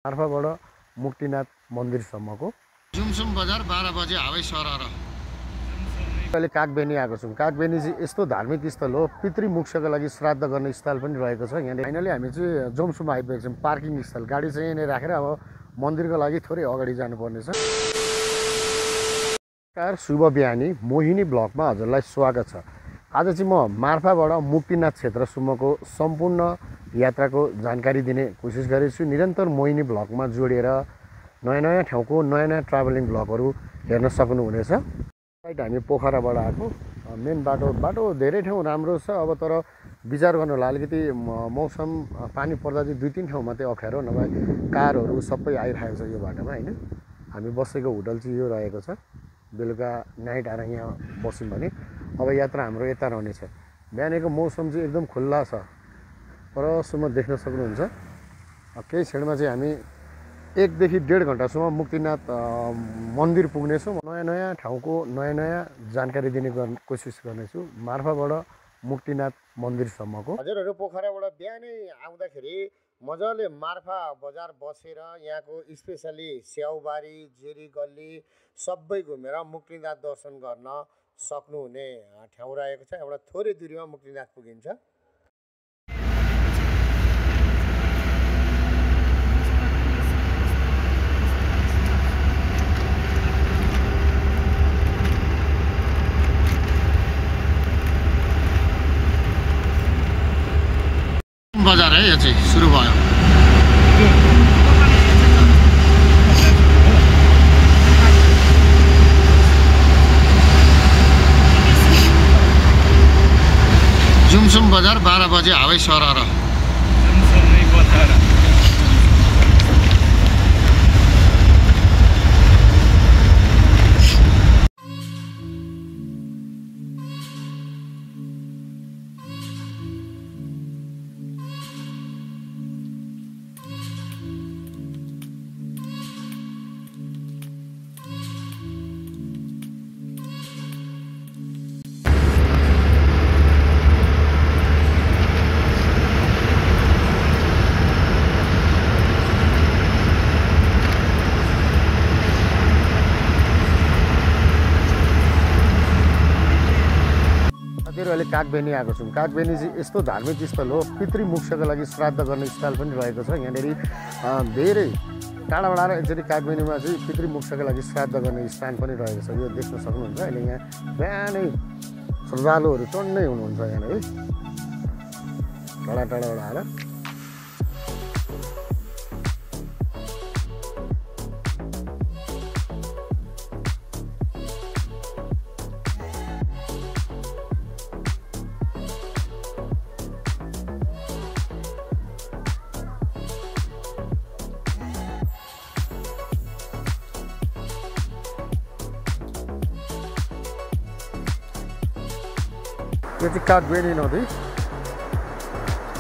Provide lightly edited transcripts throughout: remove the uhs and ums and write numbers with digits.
मार्फाबाट मुक्तिनाथ मन्दिरसम्मको जुमसुम बजार 12 बजे हावै सरर अहिले कागबेनी आएको छौँ। कागबेनी चाहिँ यस्तो धार्मिक स्थल हो, पितृमोक्षका लागि श्राद्ध गर्ने स्थल पनि रहेको छ। यहाँ फाइनली हामी चाहिँ जोमसुममा आइपुगेको छौँ। पार्किङ स्थल, गाडी चाहिँ यहीँनिर राखेर अब मन्दिरको लागि थोरै अगाडि जानुपर्नेछ। नमस्कार, शुभ बिहानी मोहिनी ब्लगमा हजुरलाई स्वागत छ। आज चाहिँ म मार्फाबाट मुक्तिनाथ क्षेत्रसम्मको सम्पूर्ण यात्राको जानकारी दिने कोसिस गरेछु। निरन्तर मोहिनी ब्लगमा जोडिएर नयाँ ठाउँको नयाँ ट्राभलिङ ब्लगहरू हेर्न सक्नुहुनेछ। हामी पोखराबाट आएको मेन बाटो धेरै ठाउँ राम्रो छ। अब तर विचार गर्नु होला, अलिकति मौसम पानी पर्दा चाहिँ 2-3 ठाउँ मात्रै अप्ठ्यारो, नभए कारहरू सबै आइरहेको छ यो बाटोमा होइन। हामी बसेको होटल चाहिँ यो रहेको छ। बेलुका नाइट आएर यहाँ बस्यौँ भने अब यात्रा हाम्रो यता रहनेछ। बिहानको मौसम चाहिँ एकदम खुल्ला छ, परसम्म देख्न सक्नुहुन्छ। केही क्षणमा चाहिँ हामी 1 देखि 1.5 घन्टासम्म मुक्तिनाथ मन्दिर पुग्नेछौँ। नयाँ ठाउँको नयाँ जानकारी दिने कोसिस गर्नेछु मार्फाबाट मुक्तिनाथ मन्दिरसम्मको। हजुरहरू पोखराबाट बिहानै आउँदाखेरि मजाले मार्फा बजार बसेर यहाँको स्पेसली स्याउबारी, जेरी गल्ली सबै घुमेर मुक्तिनाथ दर्शन गर्न सक्नुहुने ठाउँ रहेको छ। एउटा थोरै दूरीमा मुक्तिनाथ पुगिन्छ। बजार है, यो चाहिँ सुरु भयो। जुमसुम बजार 12 बजे हावै सरर। अहिले कागबेनी आएको छौँ। कागबेनी चाहिँ यस्तो धार्मिक स्थल हो, पितृमोक्षका लागि श्राद्ध गर्ने स्थल पनि रहेको छ। यहाँनिर धेरै टाढाबाट आएर एकचोटि कागबेनीमा चाहिँ पितृमोक्षका लागि श्राद्ध गर्ने स्थान पनि रहेको छ। यो देख्न सक्नुहुन्छ। अहिले यहाँ बिहानै श्रद्धालुहरू टन्नै हुनुहुन्छ यहाँनिर टाढाबाट आएर। यो चाहिँ कागबेनी नदी,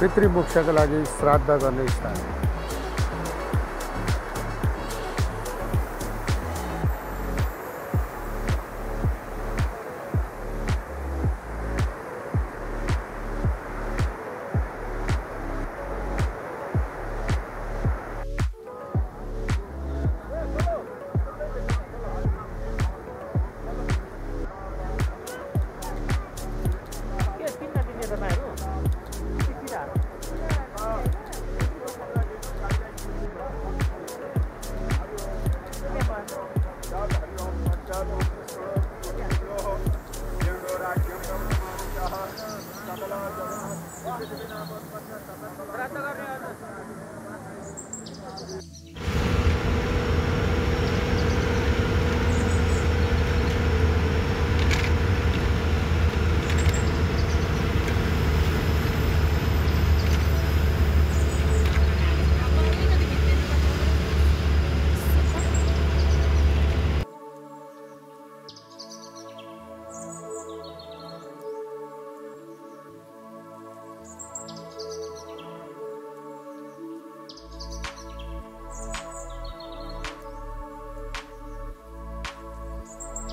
पितृमोक्षका लागि श्राद्ध गर्ने स्थान।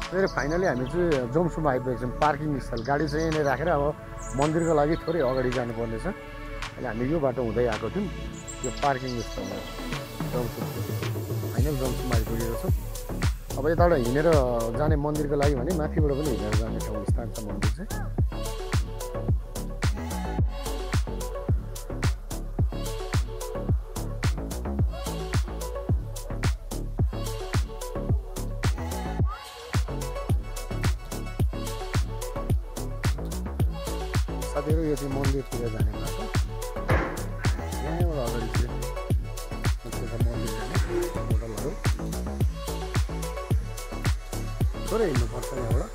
फेरि फाइनली हामी चाहिँ जोमसुममा आइपुगेको छौँ। पार्किङ स्थल, गाडी चाहिँ यहीँनिर राखेर अब मन्दिरको लागि थोरै अगाडि जानुपर्नेछ। अहिले हामी यो बाटो हुँदै आएको थियौँ। यो पार्किङ स्थल हो। जङ्सनको फाइनल जङ्सनमा आइपुगेको छ। अब यताबाट हिँडेर जाने मन्दिरको लागि भने माथिबाट पनि हिँडेर जाने ठाउँ स्थान छ मन्दिर चाहिँ। साथीहरू यो चाहिँ मन्दिरतिर जाने बाटो। यहाँबाट अगाडि चाहिँ मन्दिर जाने होटलहरू थोरै हिँड्नुपर्छ यहाँबाट।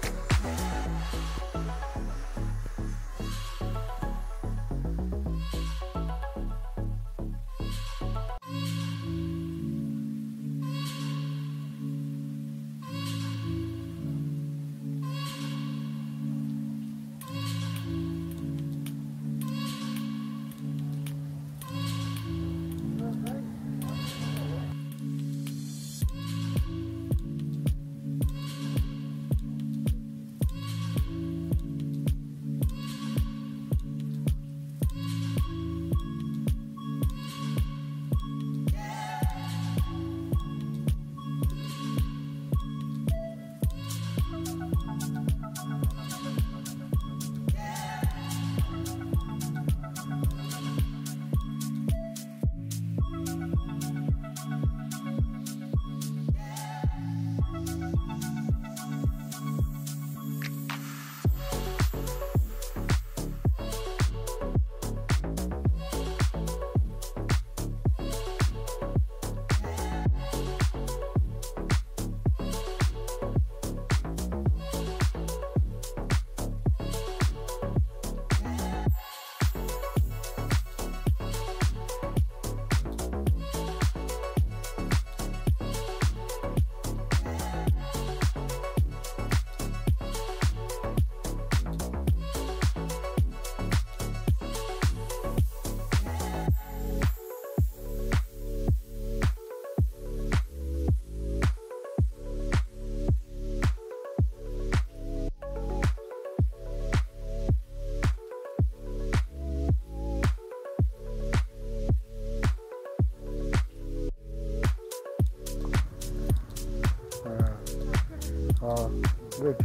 गुड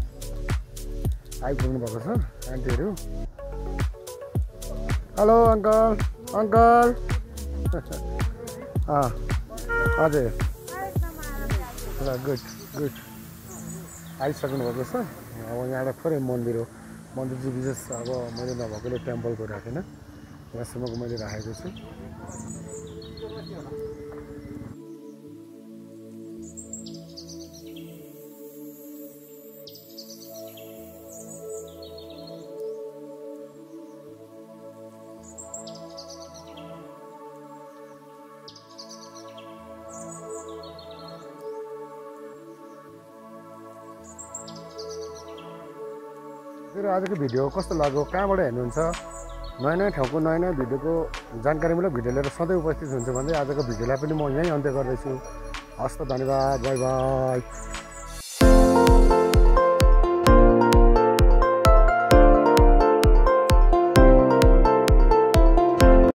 आइपुग्नु भएको छ आन्टीहरू। हेलो अङ्कल अङ्कल हजुर ल गुड गुड आइसक्नु भएको छ। अब यहाँबाट थोरै मन्दिर हो। मन्दिर चाहिँ विशेष अब मैले नभएकोले टेम्पलको राखेन, यहाँसम्मको मैले राखेको छु। मेरो आजको भिडियो कस्तो लाग्यो, कहाँबाट हेर्नुहुन्छ, नयाँ नयाँ ठाउँको नयाँ नयाँ भिडियोको जानकारीमूलक भिडियो लिएर सधैँ उपस्थित हुन्छ भन्दै आजको भिडियोलाई पनि म यहीँ अन्त्य गर्दैछु। हस् त, धन्यवाद, बाई बाई।